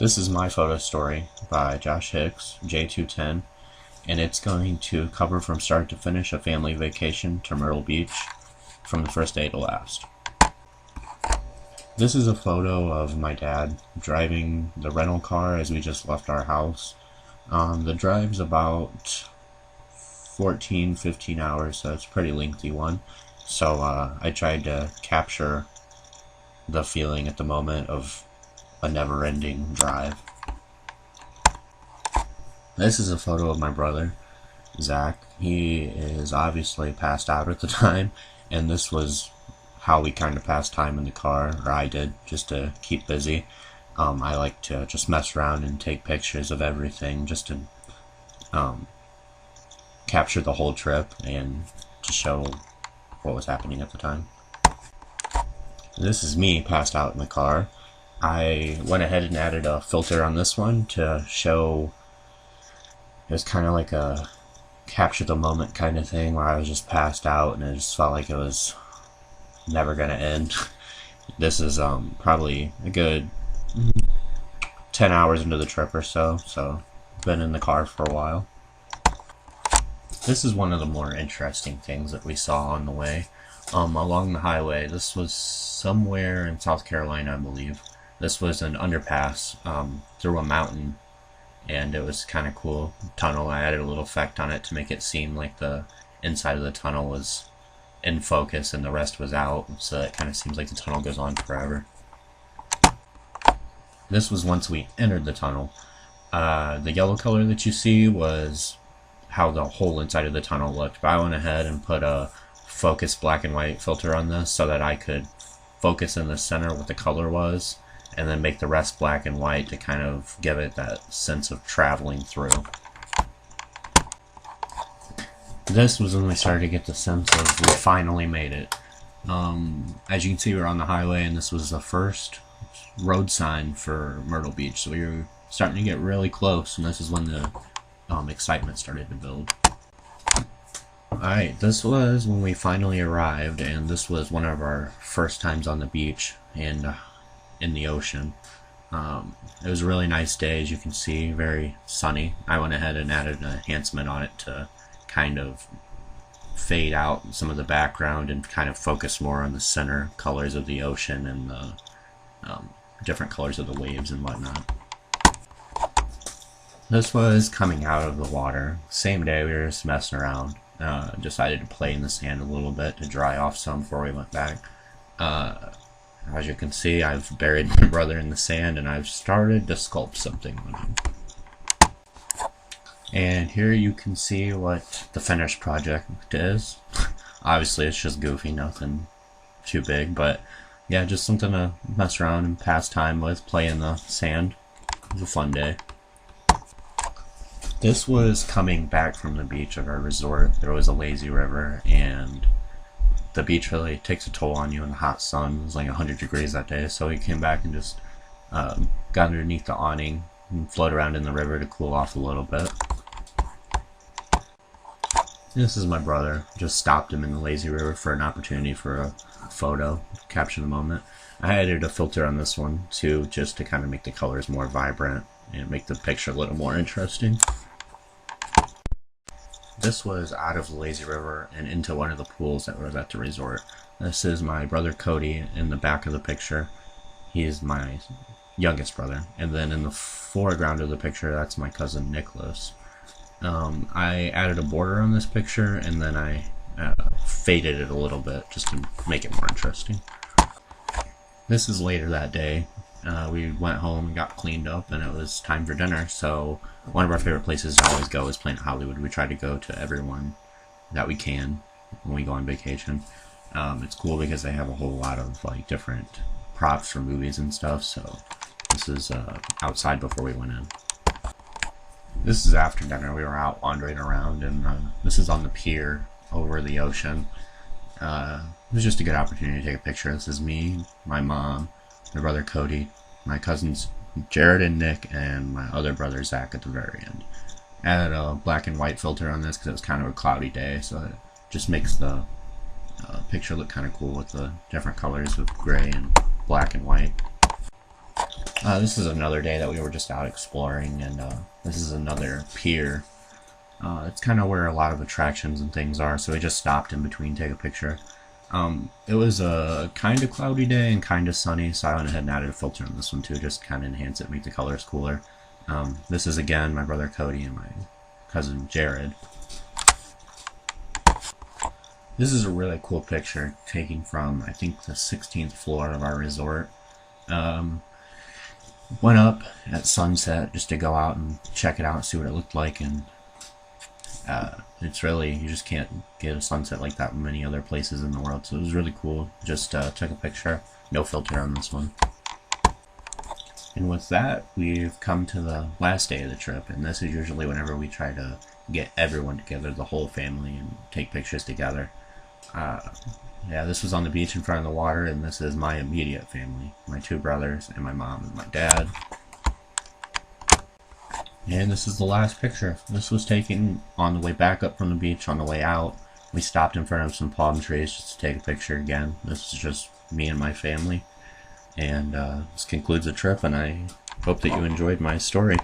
This is my photo story by Josh Hicks, J210, and it's going to cover from start to finish a family vacation to Myrtle Beach from the first day to last. This is a photo of my dad driving the rental car as we just left our house. The drive's about 14-15 hours, so it's a pretty lengthy one. So I tried to capture the feeling at the moment of a never-ending drive. This is a photo of my brother, Zach. He is obviously passed out at the time, and this was how we kind of passed time in the car, or I did, just to keep busy. I like to just mess around and take pictures of everything, just to capture the whole trip and to show what was happening at the time. This is me passed out in the car. I went ahead and added a filter on this one to show, it was kind of like a capture the moment kind of thing where I was just passed out and it just felt like it was never gonna end. This is probably a good 10 hours into the trip or so been in the car for a while. This is one of the more interesting things that we saw on the way along the highway. This was somewhere in South Carolina, I believe. This was an underpass through a mountain, and it was kind of cool tunnel. I added a little effect on it to make it seem like the inside of the tunnel was in focus and the rest was out, so it kind of seems like the tunnel goes on forever. This was once we entered the tunnel. The yellow color that you see was how the whole inside of the tunnel looked, but I went ahead and put a focus black and white filter on this so that I could focus in the center what the color was and then make the rest black and white to kind of give it that sense of traveling through. This was when we started to get the sense of we finally made it. As you can see, we're on the highway, and this was the first road sign for Myrtle Beach, so we were starting to get really close, and this is when the excitement started to build. Alright, this was when we finally arrived, and this was one of our first times on the beach and in the ocean. It was a really nice day, as you can see, very sunny. I went ahead and added an enhancement on it to kind of fade out some of the background and kind of focus more on the center colors of the ocean and the different colors of the waves and whatnot. This was coming out of the water. Same day, we were just messing around. Decided to play in the sand a little bit to dry off some before we went back. As you can see, I've buried my brother in the sand and I've started to sculpt something on him. And here you can see what the finished project is. Obviously it's just goofy, nothing too big, but yeah, just something to mess around and pass time with, play in the sand. It was a fun day. This was coming back from the beach of our resort. There was a lazy river, and the beach really takes a toll on you in the hot sun. It was like 100 degrees that day, so we came back and just got underneath the awning and float around in the river to cool off a little bit. This is my brother. Just stopped him in the lazy river for an opportunity for a photo, capture the moment. I added a filter on this one too, just to kind of make the colors more vibrant and make the picture a little more interesting. This was out of the lazy river and into one of the pools that was at the resort. This is my brother Cody in the back of the picture. He is my youngest brother. And then in the foreground of the picture, that's my cousin Nicholas. I added a border on this picture, and then I faded it a little bit just to make it more interesting. This is later that day. We went home and got cleaned up, and it was time for dinner. So one of our favorite places to always go is Planet Hollywood. We try to go to everyone that we can when we go on vacation. It's cool because they have a whole lot of like different props for movies and stuff. So this is outside before we went in. This is after dinner. We were out wandering around, and this is on the pier over the ocean. It was just a good opportunity to take a picture. This is me, my mom, my brother Cody, my cousins Jared and Nick, and my other brother Zach at the very end. Added a black and white filter on this because it was kind of a cloudy day, so it just makes the picture look kind of cool with the different colors of gray and black and white. This is another day that we were just out exploring, and this is another pier. It's kind of where a lot of attractions and things are, so we just stopped in between to take a picture. It was a kind of cloudy day and kind of sunny, so I went ahead and added a filter on this one too, just kind of enhance it, make the colors cooler. This is again my brother Cody and my cousin Jared. This is a really cool picture taken from, I think, the 16th floor of our resort. Went up at sunset just to go out and check it out, see what it looked like, and it's really, you just can't get a sunset like that in many other places in the world, so it was really cool. Just took a picture, no filter on this one. And with that, we've come to the last day of the trip, and this is usually whenever we try to get everyone together, the whole family, and take pictures together. Yeah, this was on the beach in front of the water, and this is my immediate family, my two brothers and my mom and my dad. And this is the last picture. This was taken on the way back up from the beach. On the way out, we stopped in front of some palm trees just to take a picture again. This is just me and my family. And this concludes the trip, and I hope that you enjoyed my story.